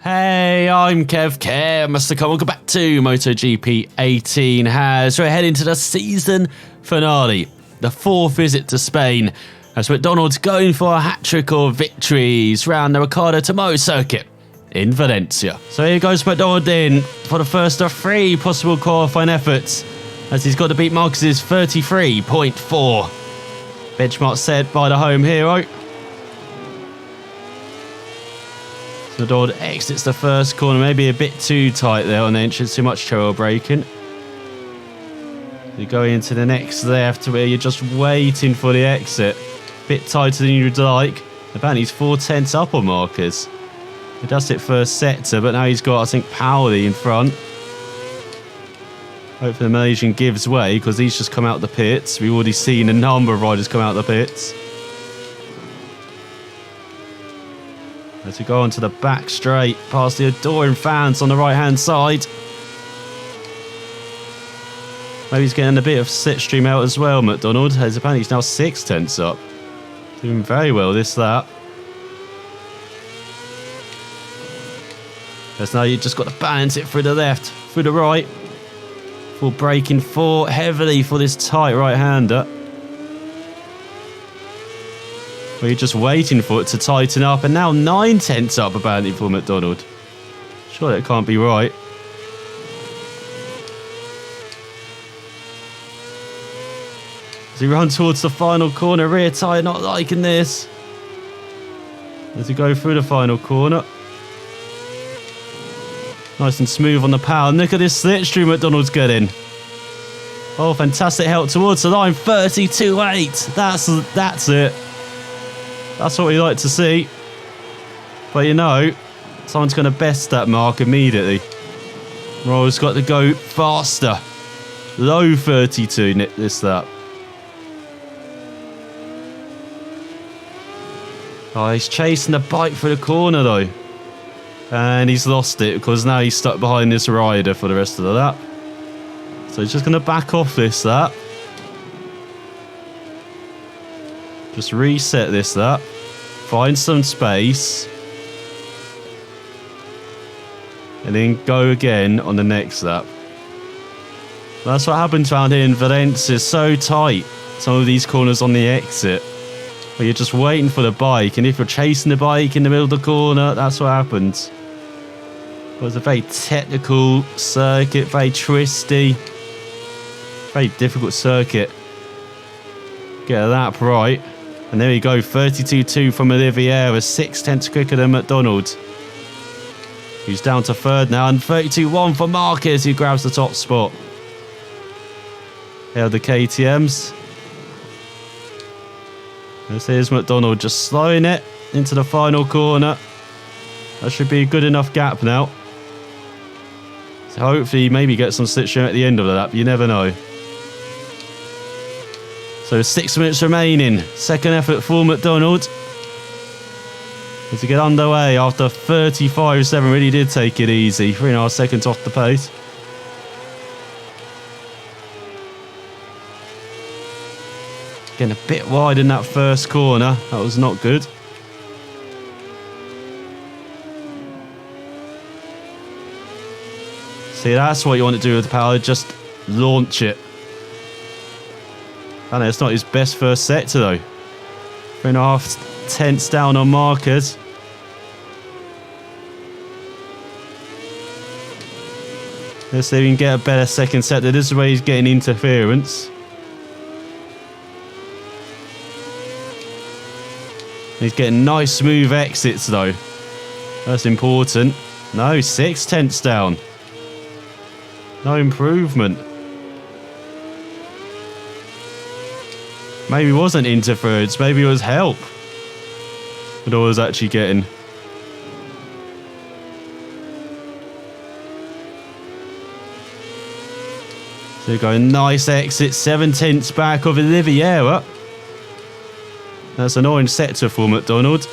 Hey, I'm ElusiveKev, Mr. Come. Welcome back to MotoGP 18 as we're heading to the season finale, the fourth visit to Spain, as McDonald's going for a hat-trick of victories round the Ricardo Tomo circuit in Valencia. So here goes McDonald in for the first of three possible qualifying efforts, as he's got to beat Marquez's 33.4. Benchmark set by the home hero. McDonald exits the first corner, maybe a bit too tight there on the entrance, too much trail braking. You go into the next left where you're just waiting for the exit. Bit tighter than you'd like. Apparently he's 4/10 up on Marquez. He does it first sector, but now he's got, I think, Powley in front. Hopefully the Malaysian gives way, because he's just come out the pits. We've already seen a number of riders come out the pits. As we go onto the back straight, past the adoring fans on the right-hand side. Maybe he's getting a bit of slipstream out as well, McDonald, as apparently he's now 6/10 up. Doing very well this lap. As now you just got to balance it through the left, through the right. Full braking for heavily for this tight right-hander. Well, you're just waiting for it to tighten up, and now 9/10 up apparently for McDonald. Surely it can't be right. As he runs towards the final corner, rear tyre not liking this. As he go through the final corner. Nice and smooth on the power. Look at this slipstream McDonald's getting. Oh, fantastic help towards the line. 32.8. That's it. That's what we like to see. But you know, someone's going to best that mark immediately. Royal's got to go faster. Low 32 this lap. Oh, he's chasing the bike through the corner though. And he's lost it because now he's stuck behind this rider for the rest of the lap. So he's just going to back off this lap. Just reset this lap. Find some space. And then go again on the next lap. That's what happens around here in Valencia. It's so tight. Some of these corners on the exit. Where you're just waiting for the bike. And if you're chasing the bike in the middle of the corner, that's what happens. It was a very technical circuit. Very twisty. Very difficult circuit. Get a lap right. And there we go, 32.2 from Oliveira, 6/10 quicker than McDonald. Who's down to third now, and 32.1 for Marquez, who grabs the top spot. Here are the KTMs. Here's McDonald just slowing it into the final corner. That should be a good enough gap now. So hopefully maybe get some slipstream at the end of the lap, you never know. So 6 minutes remaining. Second effort for McDonald. As we get underway after 35.7, really did take it easy. 3.5 seconds off the pace. Getting a bit wide in that first corner. That was not good. See, that's what you want to do with the power. Just launch it. I know it's not his best first sector though. 3.5 tenths down on Marquez. Let's see if we can get a better second sector. This is where he's getting interference. He's getting nice smooth exits though. That's important. No, 6/10 down. No improvement. Maybe it wasn't interference, maybe it was help. But I was actually getting. So we go a nice exit, 7/10 back of Oliveira. That's an orange sector for McDonald.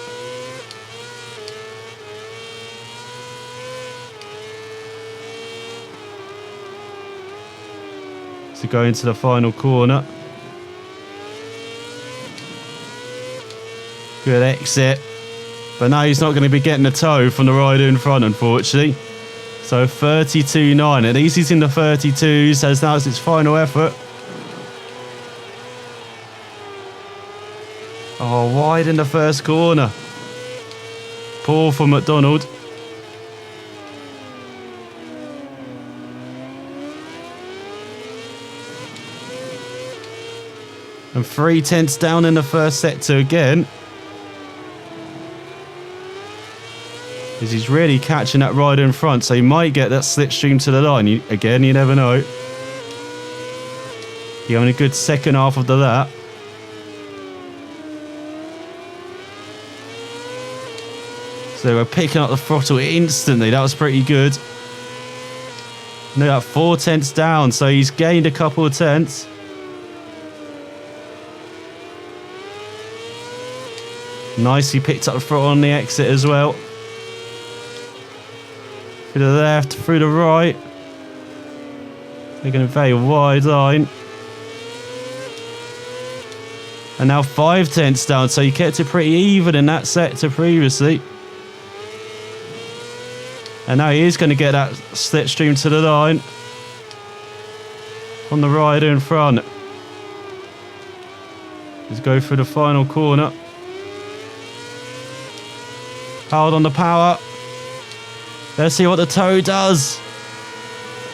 So go into the final corner. Good exit. But now he's not going to be getting a tow from the rider in front, unfortunately. So 32.9. At least he's in the 32s, as now it's his final effort. Oh, wide in the first corner. Poor for McDonald. And 3/10 down in the first sector again. As he's really catching that rider in front, so he might get that slipstream to the line. Again, you never know. He's having a good second half of the lap. So we're picking up the throttle instantly. That was pretty good. No, that 4/10 down, so he's gained a couple of tenths. Nicely picked up the throttle on the exit as well. Through the left, through the right. Taking a very wide line. And now 5/10 down, so he kept it pretty even in that sector previously. And now he is going to get that slipstream to the line. On the rider in front. Let's go through the final corner. Hard on the power. Let's see what the tow does.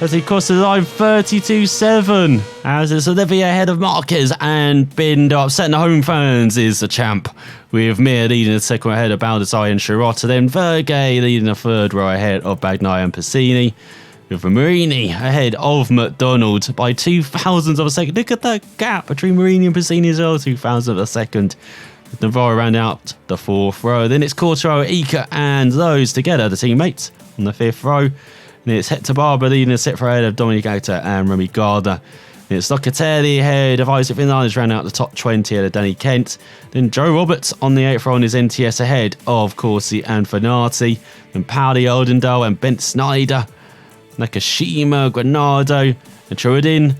As he crosses the line 32.7. As it's Olivier ahead of Marquez and Binder upsetting the home fans is the champ. With Mir leading the second row ahead of Baldessari and Shirota. Then Vergay leading the third row ahead of Bagnaia and Piscini. With Marini ahead of McDonald by 0.02 of a second. Look at that gap between Marini and Piscini as well. 0.02 of a second. With Navarro rounding out the fourth row. Then it's Quartaro, Ika and those together, the teammates, on the fifth row. And it's Hector Barber leading the sixth row ahead of Dominic Acta and Remy Gardner. Then it's Locatelli ahead of Isaac Vinales rounding out the top 20 ahead of Danny Kent. Then Joe Roberts on the eighth row on his NTS ahead of Corsi and Fanati. Then Pauli Oldendale and Bent Snyder. Nakashima, Granado and Truidin.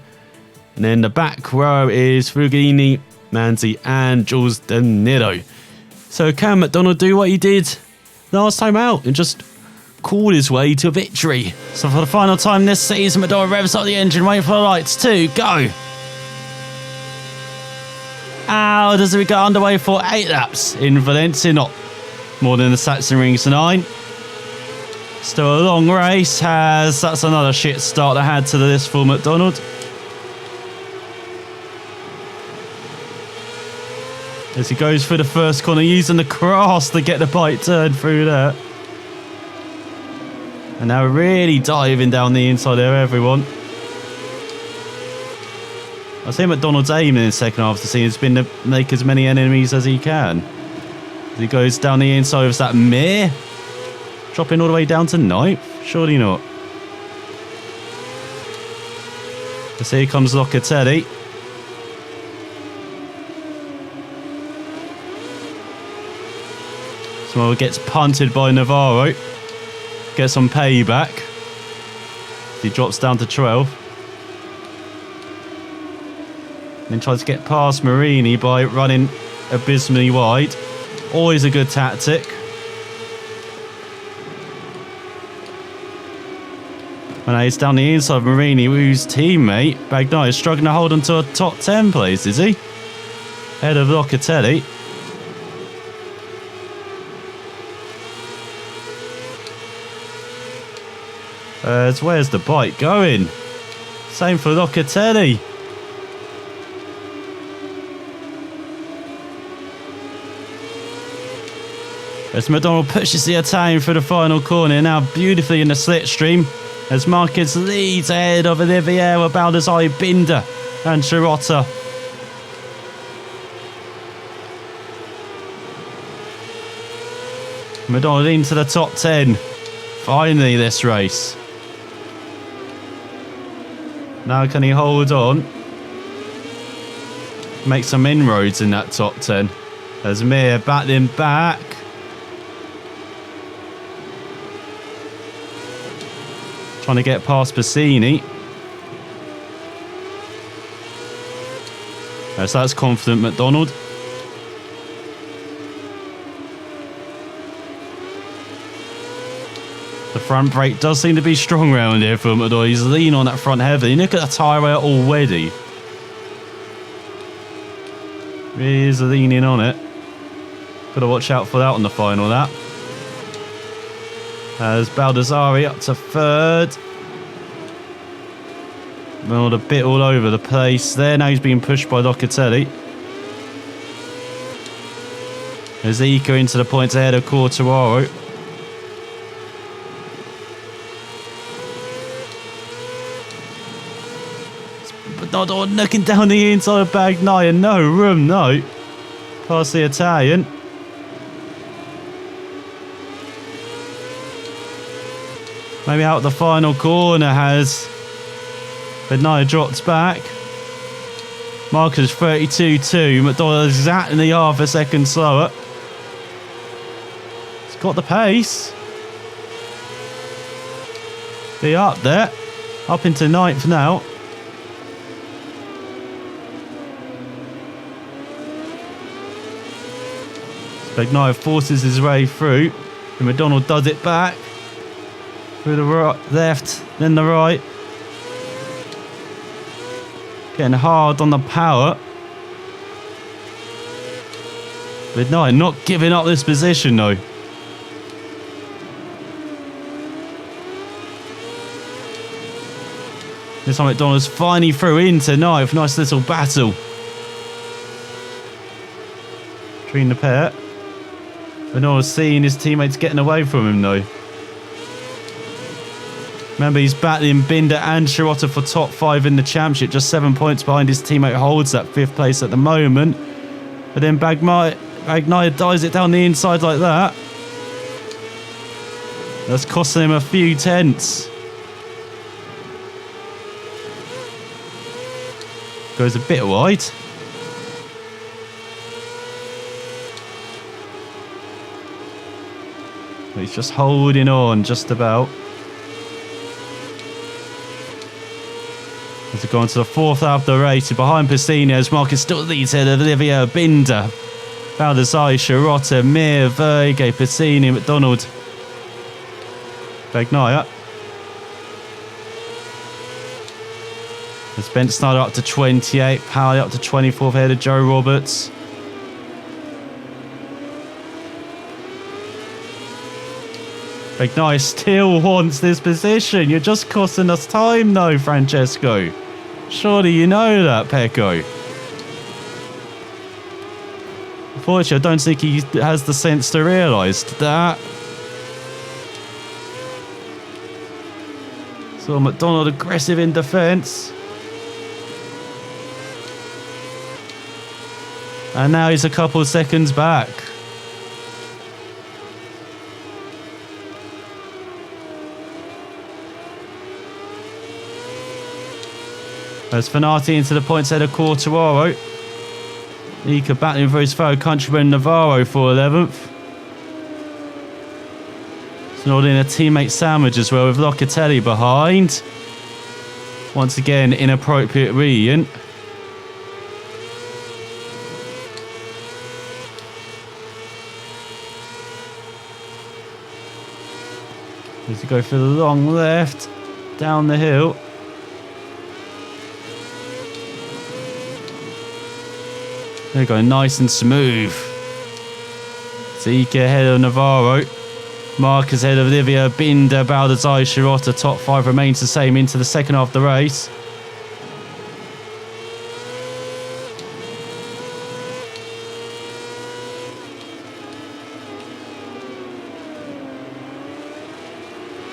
And then the back row is Fugini, Manzi and Jules De Niro. So can McDonald do what he did last time out and just call his way to victory? So for the final time this season, McDonald revs up the engine, waiting for the lights to go. How does it get underway for 8 laps in Valencia? Not more than the Saxon Rings 9. Still a long race, as that's another shit start I had to this for McDonald. As he goes through the first corner, using the cross to get the bike turned through there. And now really diving down the inside there, everyone. I say McDonald's aiming in the second half of the season has been to make as many enemies as he can. As he goes down the inside, is that Mir? Dropping all the way down to 9th? Surely not. As here comes Locatelli. Well, gets punted by Navarro. Gets some payback. He drops down to 12. Then tries to get past Marini by running abysmally wide. Always a good tactic. And now he's down the inside of Marini, whose teammate, Bagnaia, is struggling to hold on to a top 10 place, is he? Head of Locatelli. Where's the bike going? Same for Locatelli. As McDonald pushes the Italian through the final corner, now beautifully in the slipstream. As Marquez leads ahead of Olivier, Baldessari, Binder and Shirota. McDonald into the top 10. Finally this race. Now can he hold on? Make some inroads in that top 10. As Mir battling back. Trying to get past Bassini. So that's confident McDonald. The front brake does seem to be strong round here for McDonald. He's leaning on that front heavily. Look at the tyre wear already. He is leaning on it. Got to watch out for that on the final lap. As Baldassari up to third. Well, a bit all over the place there. Now he's being pushed by Locatelli. As Ika into the points ahead of Quartararo. But not looking down the inside of Bagnaia. No room, no. Past the Italian. Maybe out the final corner has Bagnaia dropped back. Marcus 32.2. McDonald exactly half a second slower. He's got the pace. Be up there. Up into ninth now. Bagnaia forces his way through. And McDonald does it back. Through the right, left, then the right. Getting hard on the power. Bagnaia not giving up this position though. This time McDonald's finally through into ninth. Nice little battle between the pair. McDonald's seeing his teammates getting away from him though. Remember, he's battling Binder and Shirota for top 5 in the championship. Just 7 points behind his teammate holds that 5th place at the moment. But then Bagnaia dives it down the inside like that. That's costing him a few tenths. Goes a bit wide. But he's just holding on just about. As we go on to the 4th lap of the race, behind Pacini as Marcus still leads ahead of Olivia Binder. Baldassari, Shirota, Mir, Verge, Pacini, McDonald. Bagnaia. As Bent started up to 28, Powley up to 24th ahead of Joe Roberts. Bagnaia still wants this position. You're just costing us time though, Francesco. Surely you know that, Pecco. Unfortunately, I don't think he has the sense to realise that. So McDonald aggressive in defence. And now he's a couple of seconds back. As Fanati into the points ahead of Quartararo. Ika battling for his fellow countryman Navarro for 11th. It's not in a teammate sandwich as well with Locatelli behind. Once again, inappropriate region. Needs to go for the long left, down the hill. There we go, nice and smooth. Zika ahead of Navarro. Marcus ahead of Olivia, Binder, Baldassari, Shirota. Top 5 remains the same into the second half of the race.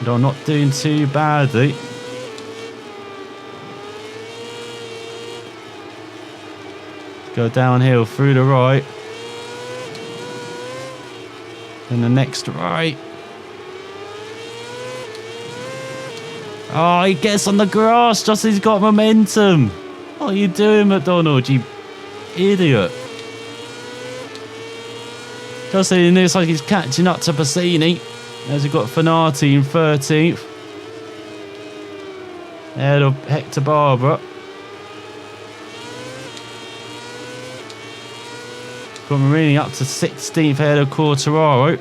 But I'm not doing too badly. Go downhill through the right. Then the next right. Oh, he gets on the grass just as he's got momentum. What are you doing, McDonald, you idiot? Just as it looks like he's catching up to Pacini. As we've got Fanati in 13th. Ahead of Hector Barbara. Got Marini up to 16th ahead of Quartararo.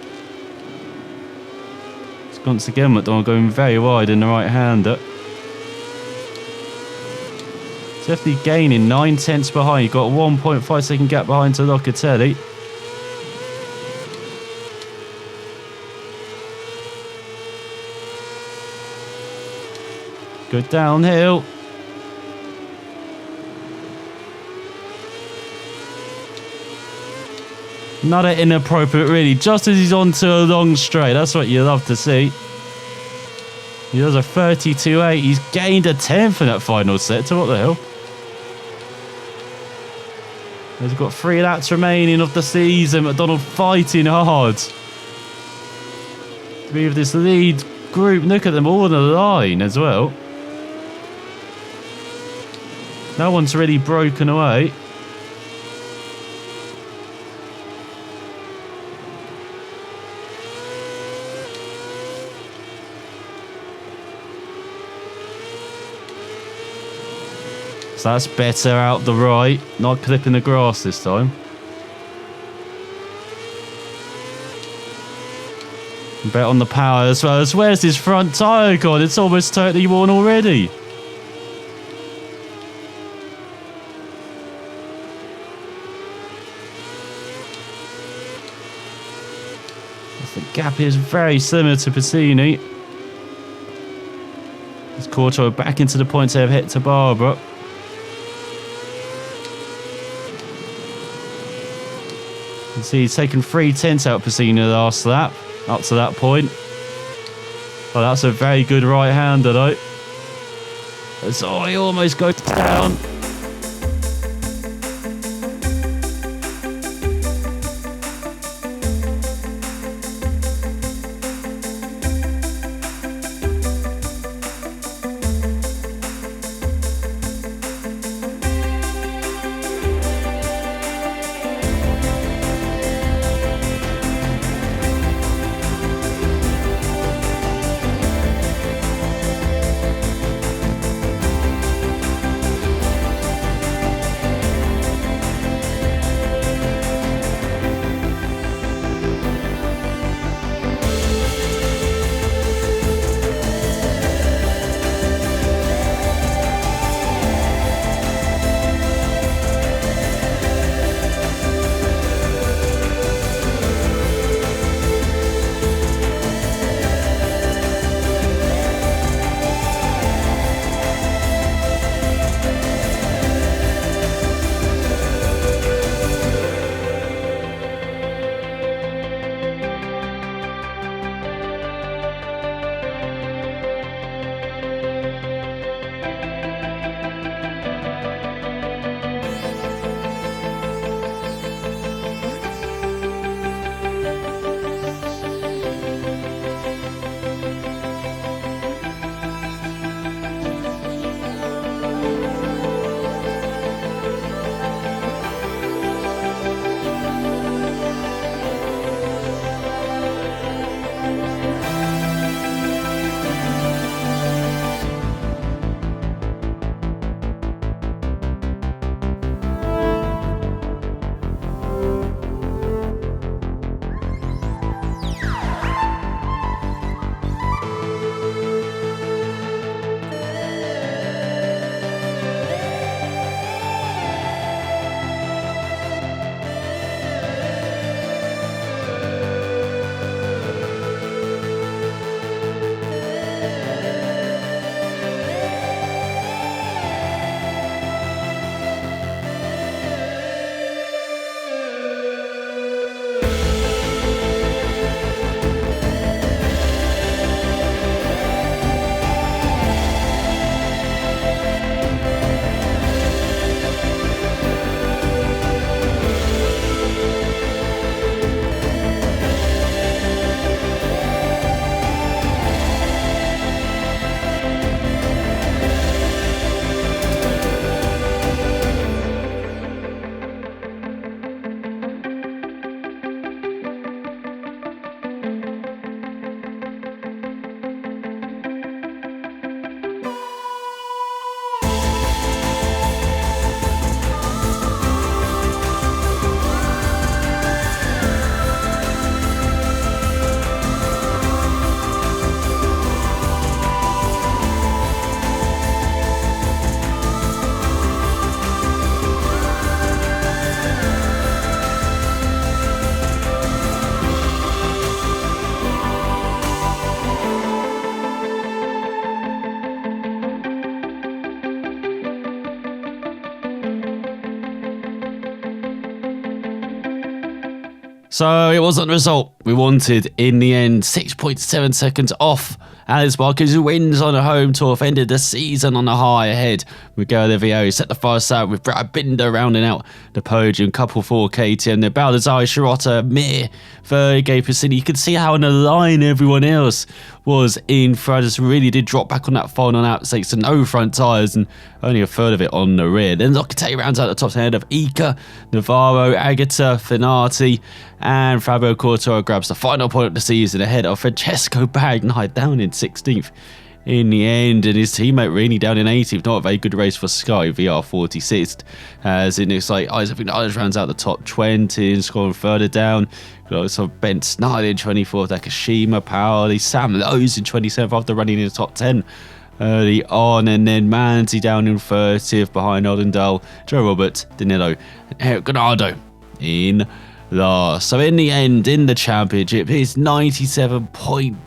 It's Once again, McDonald going very wide in the right-hander. Definitely gaining 9 tenths behind. You've got a 1.5 second gap behind to Locatelli. Good downhill. Not inappropriate, really. Just as he's onto a long straight. That's what you love to see. He does a 32.8. He's gained a 10th in that final sector. What the hell? He's got 3 laps remaining of the season. McDonald fighting hard to be with this lead group. Look at them all on the line as well. No one's really broken away. So that's better out the right, not clipping the grass this time. Bet on the power as well. Where's his front tyre gone? It's almost totally worn already. The gap is very similar to Pacini. As Courtois back into the points they have hit to Barbara. You can see he's taken 3 tenths out Pacini the last lap, up to that point. Oh, that's a very good right-hander though. Oh, he almost goes down. So it wasn't the result we wanted in the end. 6.7 seconds off. Alex Marquez, who wins on a home turf, ended the season on a high ahead. Miguel Oliveira set the fast out with Brad Binder rounding out the podium. Couple 4 KTM, the Baldassare, Shirota, Mir, Fergie, Piscini. You could see how in the line everyone else was in front. Just really did drop back on that final lap, thanks to no front tyres and only a third of it on the rear. Then Locatelli rounds out the top ahead of Ica, Navarro, Agata, Finati, and Fabio Quartaro grabs the final point of the season ahead of Francesco Bagnaia down in 16th in the end, and his teammate Rini down in 18th. Not a very good race for Sky, VR 46th, as it looks like Isaac Vinales rounds out the top 20 and scoring further down. So Ben Snyder in 24th, Akashima, Paoli, Sam Lowe's in 27th after running in the top 10 early on, and then Manzi down in 30th behind Oldendale, Joe Roberts, Danilo, and Eric Granado in last. So in the end, in the championship, his 97-point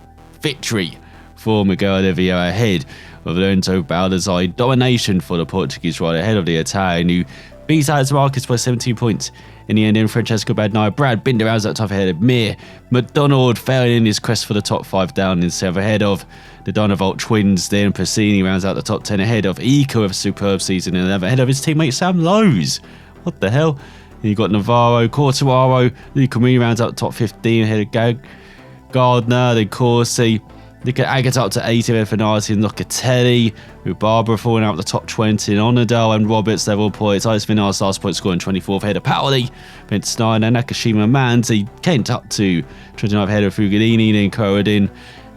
victory for Miguel Oliveira ahead of Lorenzo Baldassare. Domination for the Portuguese rider ahead of the Italian, who beats Alex Marquez by 17 points. In the end, in Francesco Bagnaia, Brad Binder rounds out top ahead of Mir. McDonald failing in his quest for the top 5 down in 7th ahead of the Dynavolt twins. Then Piscini rounds out the top 10 ahead of Ica with a superb season in 11th ahead of his teammate Sam Lowe's. What the hell? And you've got Navarro, Quartararo, Luca Marini rounds out the top 15 ahead of Gardner, then Corsi. Look at Agata up to 80 with Finati and Locatelli, with Barbara falling out the top 20 and Onadal and Roberts level points. Isaac Vinales last point scoring 24th ahead of Paoli, Ben Snyder, Nakashima, Manzi, Kent up to 29th ahead of Fugalini, then Corradin,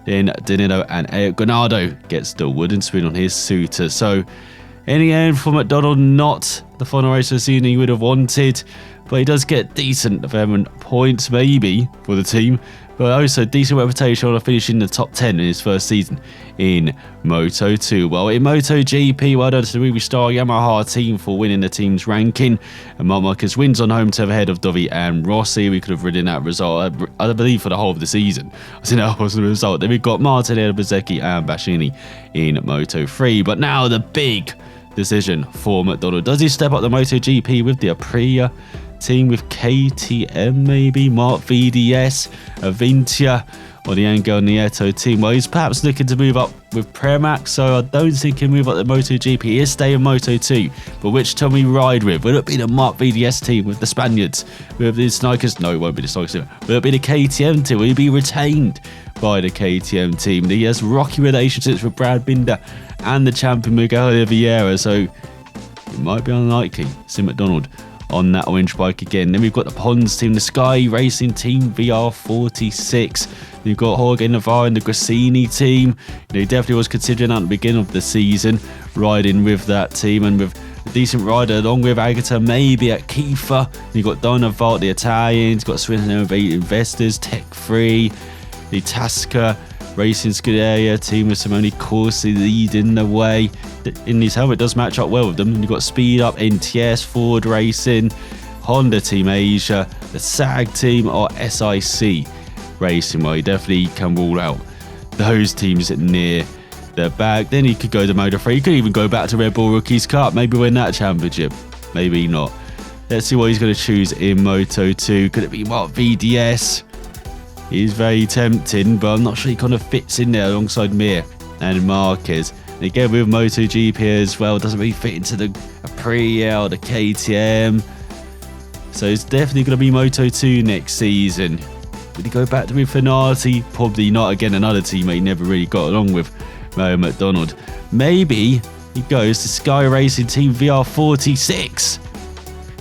then Danilo and Eric Granado gets the wooden spoon on his suitor. So in the end, for McDonald, not the final race of the season he would have wanted, but he does get decent development points maybe for the team, but also decent reputation on finishing in the top 10 in his first season in Moto2. Well, in MotoGP, well done to the Ruby Star Yamaha team for winning the team's ranking, and Marc Marquez wins on home turf ahead of Dovi and Rossi. We could have ridden that result, I believe, for the whole of the season. I think that was the result. Then we've got Martin Bezecchi and Bassini in Moto3, but now the big decision for McDonald. Does he step up the MotoGP with the Aprilia team, with KTM maybe, Mark VDS, Avintia, or the Angel Nieto team? Well, he's perhaps looking to move up with Premax, so I don't think he'll move up the MotoGP. He'll stay in Moto2, but which team we ride with? Will it be the Mark VDS team with the Spaniards? Will it be the Snipers? No, it won't be the Snipers. Will it be the KTM team? Will he be retained by the KTM team? He has rocky relationships with Brad Binder and the champion Miguel Oliveira, so it might be unlikely to see McDonald on that orange bike again. Then we've got the Pons team, the Sky Racing team, VR46. You've got Jorge Navarro and the Grassini team. He definitely was considering at the beginning of the season riding with that team, and with a decent rider along with Agata maybe at Kiefer. You've got Dynavolt, the Italians, got Sweden Innovate Investors, Tech 3, the Tasca Racing Scuderia team with Simone Corsi leading the way. In his helmet does match up well with them. You've got Speed Up, NTS, Ford Racing, Honda Team Asia, the SAG team, or SIC Racing. Well, you definitely can rule out those teams near the back. Then he could go to Moto3. He could even go back to Red Bull Rookies Cup, maybe win that championship, maybe not. Let's see what he's going to choose in Moto2. Could it be Mark VDS? He's very tempting, but I'm not sure he kind of fits in there alongside Mir and Marquez. And again, with MotoGP as well, it doesn't really fit into the Aprilia or the KTM. So it's definitely going to be Moto2 next season. Would he go back to with Finati? Probably not. Again, another teammate he never really got along with, Mario McDonald. Maybe he goes to Sky Racing Team VR46.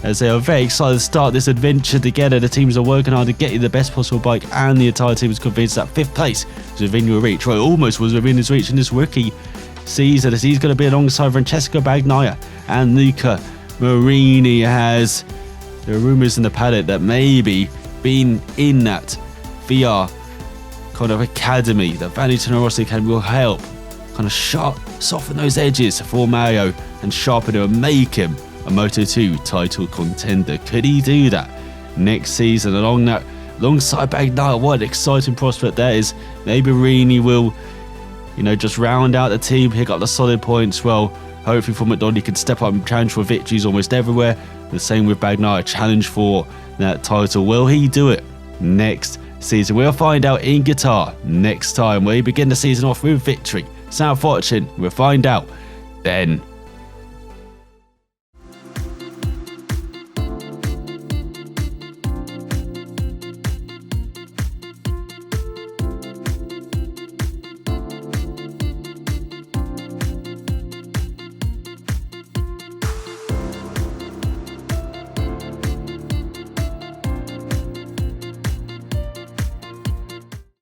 As they are very excited to start this adventure together. The teams are working hard to get you the best possible bike, and the entire team is convinced that 5th place is within your reach. Well, it almost was within his reach in this rookie season, as he's going to be alongside Francesco Bagnaia and Luca Marini. Has there are rumours in the paddock that maybe being in that VR kind of academy, the Valentino Rossi Academy, will help kind of soften those edges for Mario and sharpen him and make him a Moto2 title contender. Could he do that next season alongside Bagnaia? What an exciting prospect that is. Maybe Rini will, just round out the team, pick up the solid points. Well, hopefully for McDonald, he can step up and challenge for victories almost everywhere. The same with Bagnaia, challenge for that title. Will he do it next season. We'll find out in Qatar next time. We begin the season off with victory. South watching, we'll find out then.